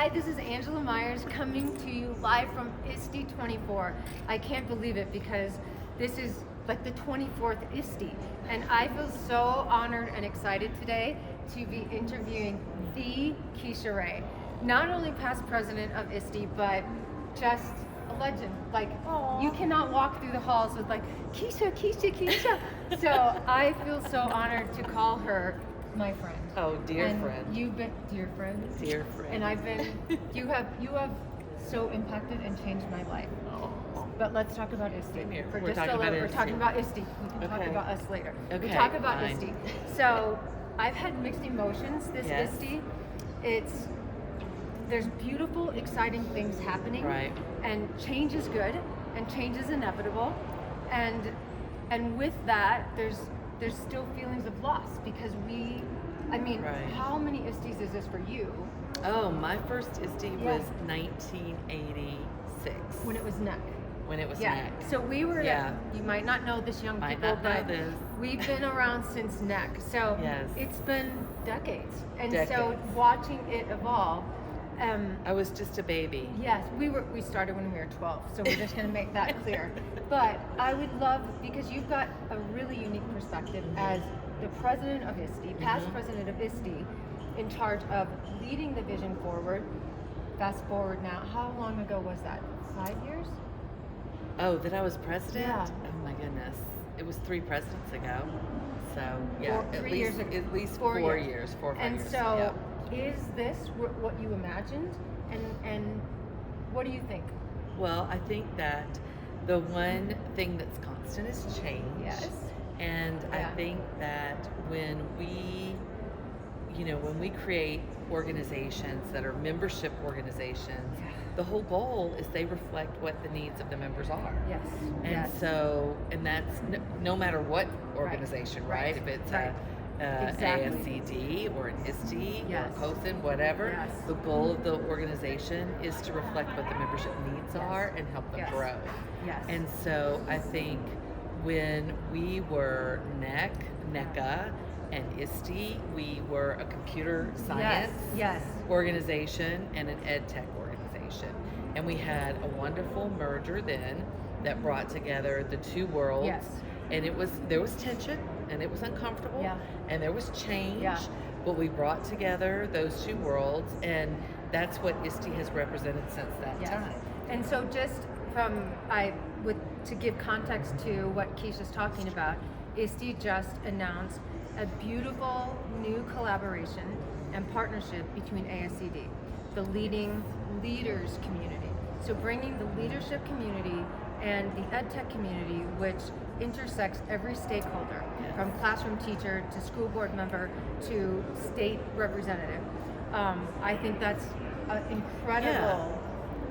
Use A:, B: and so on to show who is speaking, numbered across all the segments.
A: Hi, this is Angela Myers coming to you live from ISTE 24. I can't believe it because this is like the 24th ISTE, and I feel so honored and excited today to be interviewing the Kecia Ray. Not only past president of ISTE, but just a legend. Like,
B: Aww.
A: you cannot walk through the halls with like, Kecia, Kecia, Kecia. So I feel so honored to call her my friend.
B: Oh, dear
A: And
B: friend.
A: you've been dear friend.
B: Dear friend.
A: And I've been you have so impacted and changed my life.
B: Oh.
A: But let's talk about ISTE.
B: Same here.
A: For
B: We're
A: just
B: talking
A: a little,
B: about
A: we're
B: ISTE.
A: talking about ISTE. We can talk
B: Okay.
A: about us later. We
B: Okay,
A: talk about
B: fine.
A: ISTE. So I've had mixed emotions this
B: Yes.
A: ISTE. There's beautiful, exciting things happening.
B: Right.
A: And change is good and change is inevitable. And with that there's still feelings of loss because
B: Right.
A: how many ISTEs is this for you?
B: Oh, my first ISTE
A: Yeah.
B: was 1986.
A: When it was NEC.
B: When it was
A: Yeah.
B: NEC.
A: So we were,
B: Yeah.
A: you might not know this, young
B: Might
A: people,
B: not know
A: but
B: this.
A: we've been around since NEC. So
B: Yes.
A: it's been decades. And so
B: Decades.
A: watching it evolve,
B: I was just a baby.
A: yes, we started when we were 12, so we're just going to make that clear. But I would love, because you've got a really unique perspective as the president of ISTE, past president of ISTE, in charge of leading the vision forward. Fast forward now, how long ago was that? 5 years?
B: Oh, that I was president?
A: Yeah.
B: Oh my goodness. It was 3 presidents ago. So yeah,
A: Four-
B: at
A: 3
B: least
A: years ago.
B: at least
A: 4
B: 4
A: years.
B: years, 4 or 5
A: And
B: years.
A: so, is this what you imagined? And what do you think?
B: Well, I think that the one thing that's constant is change.
A: Yes.
B: And
A: Yeah.
B: I think that when we create organizations that are membership organizations,
A: Yeah.
B: the whole goal is they reflect what the needs of the members are.
A: Yes.
B: And
A: yes.
B: so, and that's no matter what organization, right?
A: right,
B: If it's
A: right. Exactly.
B: ASCD or an ISTE
A: Yes.
B: or COSIN, whatever,
A: Yes.
B: the goal of the organization is to reflect what the membership needs
A: Yes.
B: are and help them
A: Yes.
B: grow.
A: Yes.
B: And so I think when we were NECA, and ISTE, we were a computer science
A: Yes.
B: organization and an ed tech organization. And we had a wonderful merger then that brought together the two worlds.
A: Yes.
B: And there was tension and it was uncomfortable
A: Yeah.
B: and there was change.
A: Yeah.
B: But we brought together those two worlds, and that's what ISTE has represented since that
A: Yes.
B: time.
A: And so just to give context to what Kecia's talking about, ISTE just announced a beautiful new collaboration and partnership between ASCD, the leading leaders community. So bringing the leadership community and the EdTech community, which intersects every stakeholder,
B: Yes.
A: from classroom teacher to school board member to state representative. I think that's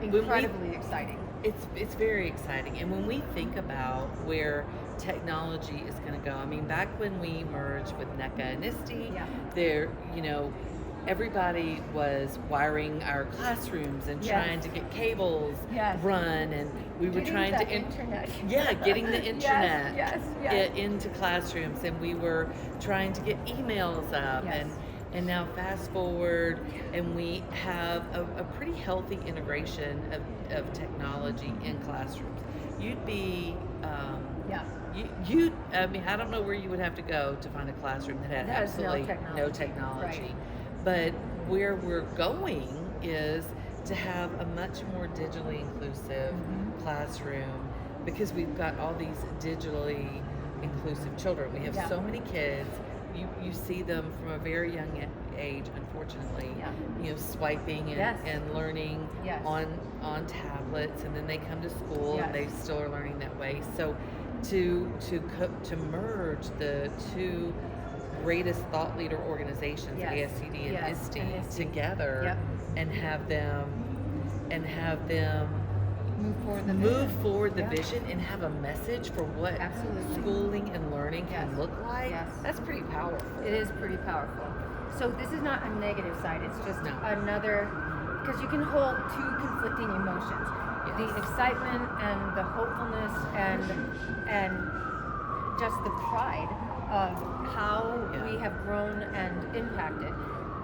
A: incredibly exciting.
B: It's very exciting. And when we think about where technology is going to go, I mean, back when we merged with NECA and ISTE,
A: Yeah.
B: everybody was wiring our classrooms and
A: Yes.
B: trying to get cables
A: Yes.
B: run, and we were
A: Getting
B: trying
A: the
B: to
A: internet.
B: getting the internet
A: yes.
B: into classrooms, and we were trying to get emails up.
A: Yes.
B: And now fast forward, and we have a pretty healthy integration of technology in classrooms. You'd be,
A: Yeah.
B: I mean, I don't know where you would have to go to find a classroom that had
A: That has no
B: absolutely no
A: technology.
B: technology.
A: Right.
B: But where we're going is to have a much more digitally inclusive classroom, because we've got all these digitally inclusive children. We have
A: Yeah.
B: so many kids. You see them from a very young age, unfortunately,
A: Yeah.
B: swiping and,
A: Yes.
B: and learning
A: Yes.
B: on tablets, and then they come to school
A: Yes.
B: and they still are learning that way. So to merge the two greatest thought leader organizations,
A: Yes.
B: ASCD and
A: Yes.
B: ISTE,
A: And ISTE.
B: together,
A: Yep.
B: and have them
A: Move
B: move
A: forward the vision.
B: forward the
A: Yeah.
B: vision and have a message for what
A: Absolutely.
B: schooling and learning
A: Yes.
B: can look like.
A: Yes.
B: That's pretty powerful.
A: It is pretty powerful. So this is not a negative side. It's just
B: No.
A: another, because you can hold two conflicting emotions:
B: Yes.
A: the excitement and the hopefulness, and just the pride of how
B: Yeah.
A: we have grown and impacted.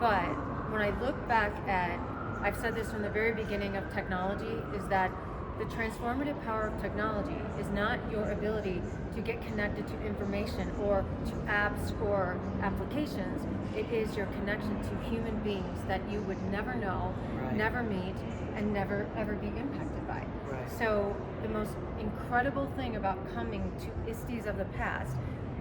A: But when I look back at I've said this from the very beginning of technology, is that the transformative power of technology is not your ability to get connected to information or to apps or applications. It is your connection to human beings that you would never know,
B: Right.
A: never meet, and never ever be impacted by.
B: Right.
A: So the most incredible thing about coming to ISTEs of the past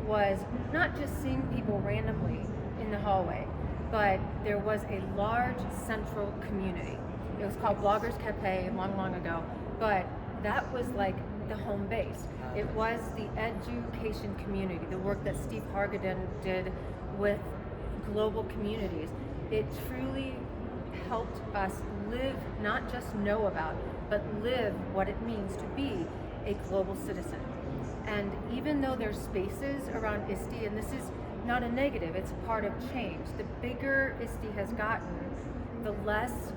A: was not just seeing people randomly in the hallway, but there was a large central community. It was called Bloggers Cafe long, long ago, but that was like the home base. It was the education community, the work that Steve Hargadon did with global communities. It truly helped us live, not just know about, but live what it means to be a global citizen. And even though there's spaces around ISTE, and this is not a negative, it's a part of change. The bigger ISTE has gotten, the less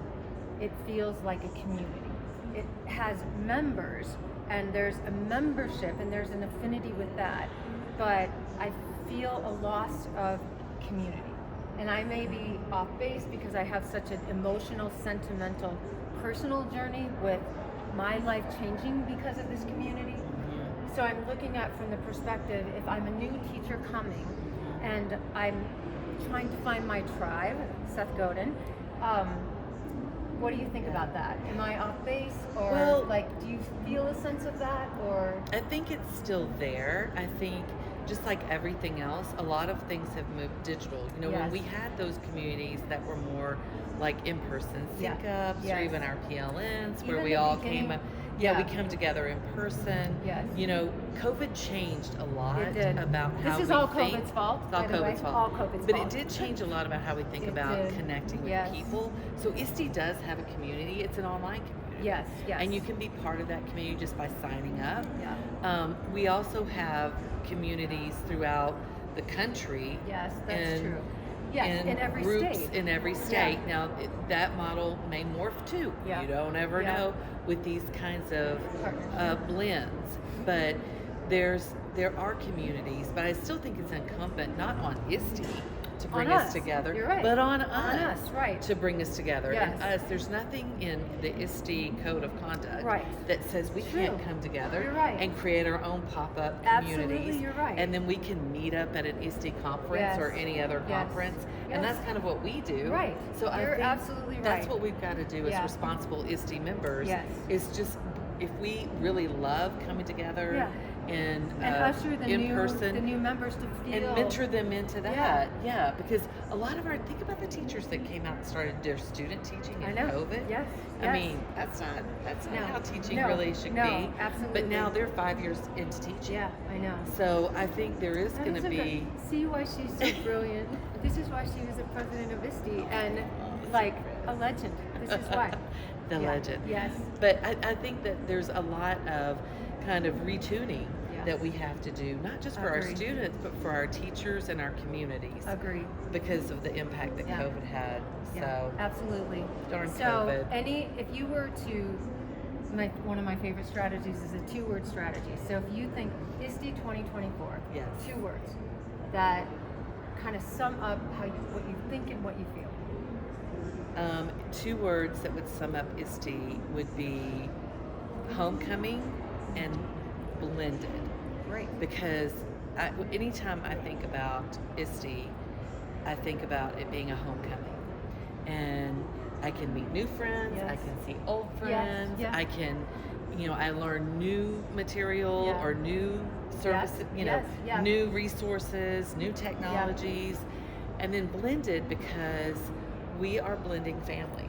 A: it feels like a community. It has members, and there's a membership, and there's an affinity with that, but I feel a loss of community. And I may be off base because I have such an emotional, sentimental, personal journey with my life changing because of this community. So I'm looking at from the perspective, if I'm a new teacher coming and I'm trying to find my tribe, Seth Godin, what do you think about that? Am I off base, or
B: Well,
A: do you feel a sense of that, or?
B: I think it's still there. I think just like everything else, a lot of things have moved digital. You know, when
A: Yes.
B: we had those communities that were more like in-person sync ups, or
A: Yes.
B: even our PLNs, where
A: Even
B: we
A: the
B: all
A: beginning-
B: came up.
A: yeah.
B: We come together in person.
A: Yes.
B: You know, COVID changed a lot
A: It did.
B: about how
A: This is
B: we
A: all
B: think.
A: COVID's fault,
B: It's all
A: by the way.
B: COVID's fault.
A: All COVID's
B: But
A: fault.
B: it did change a lot about how we think
A: It
B: about
A: did.
B: connecting with
A: Yes.
B: people. So ISTE does have a community. It's an online community.
A: Yes, yes.
B: And you can be part of that community just by signing up.
A: Yeah.
B: We also have communities throughout the country.
A: Yes, that's
B: and
A: true. Yes, in every
B: groups
A: state.
B: in every state. Now that model may morph too.
A: Yeah.
B: You don't ever
A: Yeah.
B: know with these kinds of
A: Partnerships.
B: blends. But there are communities, but I still think it's incumbent not on ISTE to bring
A: On
B: us
A: us.
B: together,
A: You're right.
B: but on
A: On
B: us,
A: us, right.
B: to bring us together.
A: Yes.
B: And us, there's nothing in the ISTE code of conduct
A: Right.
B: that says we
A: True.
B: can't come together
A: You're right.
B: and create our own pop-up
A: Absolutely,
B: communities.
A: you're right.
B: And then we can meet up at an ISTE conference
A: Yes.
B: or any other
A: Yes.
B: conference.
A: Yes.
B: And that's kind of what we do.
A: Right.
B: So I
A: You're
B: think
A: absolutely
B: that's
A: right.
B: what we've got to do as
A: Yeah.
B: responsible ISTE members.
A: Yes.
B: Is just, if we really love coming together
A: Yeah.
B: and
A: usher the
B: in
A: new
B: person,
A: the new members to feel
B: and mentor them into
A: Yeah.
B: that. Yeah, because a lot of our, think about the teachers that came out and started their student teaching
A: I
B: in
A: know.
B: COVID.
A: Yes.
B: I
A: Yes.
B: mean, that's not
A: No.
B: how teaching
A: No.
B: really should
A: No,
B: be.
A: absolutely.
B: But now they're 5 years into teaching.
A: Yeah, I know.
B: So I think there is
A: That
B: going
A: is
B: to
A: a
B: be.
A: good- see why she's so brilliant. This is why she was the president of ISTE and like a legend. This is why.
B: The
A: Yeah.
B: legend.
A: Yes.
B: But I think that there's a lot of kind of retuning
A: Yes.
B: that we have to do, not just for our
A: Agreed.
B: students, but for our teachers and our communities,
A: Agree.
B: because of the impact that
A: Yeah.
B: COVID had.
A: Yeah,
B: So
A: absolutely.
B: darn
A: So,
B: COVID.
A: if you were to, one of my favorite strategies is a two-word strategy. So if you think ISTE 2024,
B: Yes.
A: 2 words that kind of sum up what you think and what you feel.
B: 2 words that would sum up ISTE would be homecoming and blended.
A: Great.
B: Because anytime I think about ISTE, I think about it being a homecoming. And I can meet new friends, I
A: Yes.
B: can see old
A: Yes,
B: friends,
A: yeah.
B: I can, I learn new material
A: Yeah.
B: or new services,
A: yes, yeah.
B: new resources, new technologies, and then blended because we are blending families.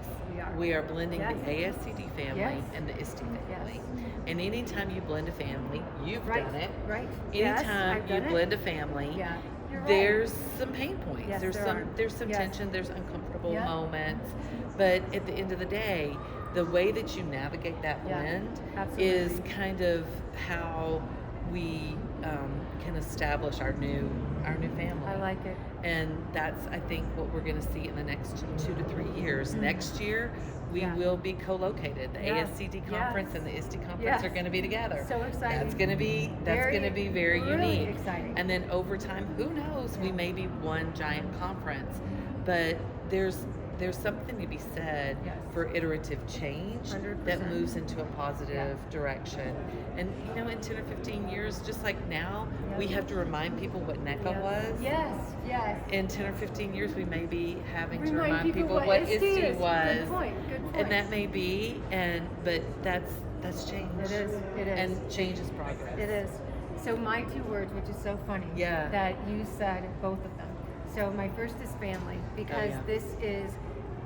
A: We are.
B: Blending
A: Yes.
B: the ASCD family
A: Yes.
B: and the ISTE family.
A: Yes.
B: And anytime you blend a family, you've
A: Right.
B: done it.
A: Right. Yes,
B: Anytime
A: I've
B: you
A: done it.
B: blend a family,
A: Yeah. You're right.
B: there's some pain points.
A: Yes,
B: there's
A: there
B: some
A: are.
B: there's some
A: Yes.
B: tension, there's uncomfortable
A: Yeah.
B: moments. But at the end of the day, the way that you navigate that
A: Yeah,
B: blend
A: absolutely.
B: is kind of how we can establish our new family.
A: I like it.
B: And that's, I think, what we're going to see in the next 2 to 3 years.
A: Mhm.
B: Next year, we
A: Yeah.
B: will be co-located. The
A: Yes.
B: ASCD conference
A: Yes.
B: and the ISTE conference
A: Yes.
B: are going to be together.
A: So exciting.
B: That's going to be very
A: really
B: unique.
A: exciting.
B: And then over time, who knows? We
A: Yeah.
B: may be one giant conference, but there's there's something to be said
A: Yes.
B: for iterative change
A: 100%.
B: that moves into a positive direction. And you know, in 10 or 15 years, just like now, we have to remind people what NECA was.
A: Yes, yes.
B: In 10 or 15 years, we may be having to
A: Remind
B: remind people what
A: ISTE
B: ISTE
A: is.
B: was.
A: Good point. Good point.
B: And that may be, but that's change.
A: It is. It is.
B: And change is progress.
A: It is. So my 2 words, which is so funny,
B: Yeah.
A: that you said both of them. So my first is family, because
B: yeah.
A: this is,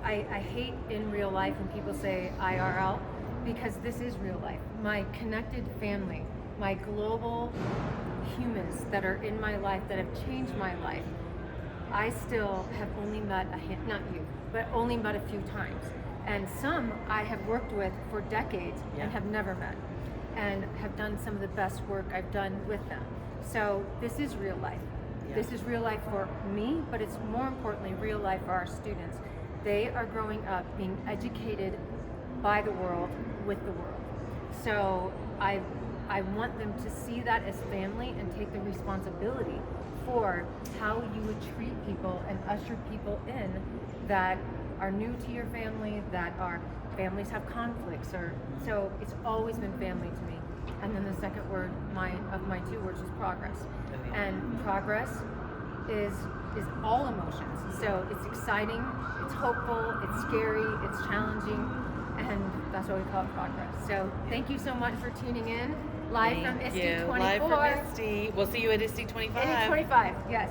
A: I hate in real life when people say IRL, because this is real life. My connected family, my global humans that are in my life that have changed my life, I still have only met not you, but only met a few times. And some I have worked with for decades
B: Yeah.
A: and have never met, and have done some of the best work I've done with them. So this is real life.
B: Yeah.
A: This is real life for me, but it's more importantly real life for our students. They are growing up being educated by the world, with the world. So I want them to see that as family and take the responsibility for how you would treat people and usher people in that are new to your family, that are families have conflicts, or so it's always been family to me. And then the second word my 2 words is progress. And progress is all emotions. So it's exciting, it's hopeful, it's scary, it's challenging, and that's why we call it progress. So thank you so much for tuning in live from ISTE 24.
B: Live from ISTE. We'll see you at ISTE 25.
A: ISTE 25, yes.